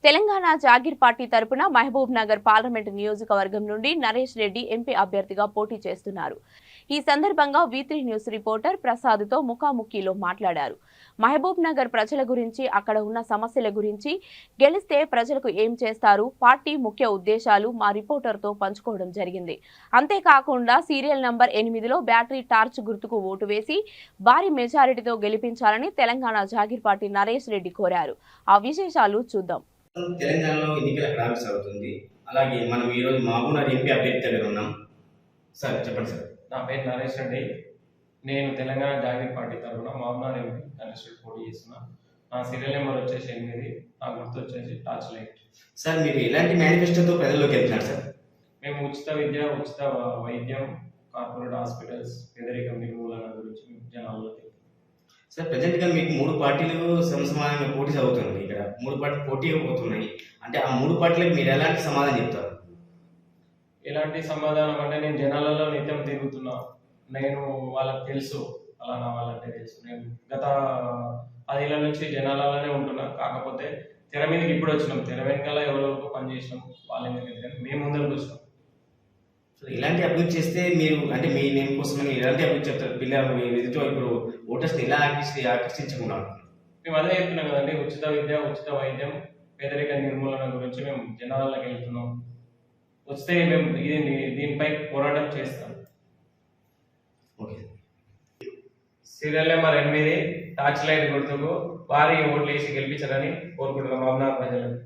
Telangana jagir party తరపున Mahabub Nagar parliament నియోజకవర్గం నుండి నరేష్ రెడ్డి ఎంపీ అభ్యర్థిగా పోటీ చేస్తున్నారు. ఈ సందర్భంగా V3 న్యూస్ రిపోర్టర్ ప్రసాద్తో ముఖాముఖిలో మాట్లాడారు. మహబూబ్ నగర్ ప్రజల గురించి, అక్కడ ఉన్న సమస్యల గురించి, గెలిస్తే ప్రజలకు ఏం చేస్తారు, పార్టీ ముఖ్య ఉద్దేశాలు మా రిపోర్టర్తో పంచుకోవడం జరిగింది. అంతేకాకుండా సీరియల్ నంబర్ 8లో బ్యాటరీ టార్చ్ గుర్తుకు ఓటు వేసి భారీ మెజారిటీతో గెలిపించాలని తెలంగాణ జాగీర్ పార్టీ నరేష్ రెడ్డి కోరారు. ఆ విశేషాలు చూద్దాం. తెలంగాణలో ఎన్నికల హడావిడి సాగుతుంది. అలాగే మనం ఈరోజు మహబూబ్నగర్ ఎంపీ అభ్యర్థి దగ్గర ఉన్నాం. సార్ చెప్పండి సార్. నా పేరు నరేష్ రెడ్డి. నేను తెలంగాణ జాగీర్ పార్టీ తరఫున మహబూబ్నగర్ ఎంపీ నరేష్ రెడ్డి పోటీ చేస్తున్నా. నా సీరియల్ నెంబర్ వచ్చేసి 8, నా గుర్తు వచ్చేసి టార్చ్ లైట్. సార్ మీరు ఎలాంటి మేనిఫెస్టోతో ప్రజల్లోకి వెళ్తున్నారు సార్? మేము ఉచిత విద్య, ఉచిత వైద్యం, కార్పొరేట్ హాస్పిటల్స్, పేదరికం నిర్మూలన గురించి జనాల్లో తెలుపు. సార్ ప్రజెంట్గా మీకు 3 పార్టీలు సమానంగా పోటీ సాగుతుంది. ఇక్కడ 3 పార్టీలు పోటీగా పోతున్నాయి. అంటే ఆ 3 పార్టీలకు మీరు ఎలాంటి సమాధానం చెప్తారు? ఎలాంటి సమాధానం అంటే, నేను జనాలలో నిత్యం తిరుగుతున్నా. నేను వాళ్ళకి తెలుసు, అలా నా వాళ్ళంటే తెలుసు. నేను గత 10 ఏళ్ళ నుంచి జనాలలోనే ఉంటున్నా. కాకపోతే తెర మీదకి ఇప్పుడు వచ్చినాం. తెర వెనకాల ఎవరెవరికో పని చేసినాం. వాళ్ళని మేము ముందరకు వచ్చినాం. సో ఇలాంటి అభివృద్ధి చేస్తే మీరు అంటే మీ నేమ్ కోసమని ఎలాంటి అభివృద్ధి చెప్తారు? పిల్లలు ఎదుటి ఇప్పుడు ఓటర్స్ని ఎలా ఆకర్షించకుండా? మేము అదే చెప్తున్నాం కదండి, ఉచిత విద్య, ఉచిత వైద్యం, పేదరిక నిర్మూలన గురించి మేము జనాలకి వెళ్తున్నాం. వస్తే మేము దీనిపై పోరాటం చేస్తాం. Okay. Serial number 8 torch light గుర్తుకు భారీ ఓట్లు వేసి గెలిపించాలని కోరుకుంటున్నాం మహబూబ్నగర్ ప్రజలకు.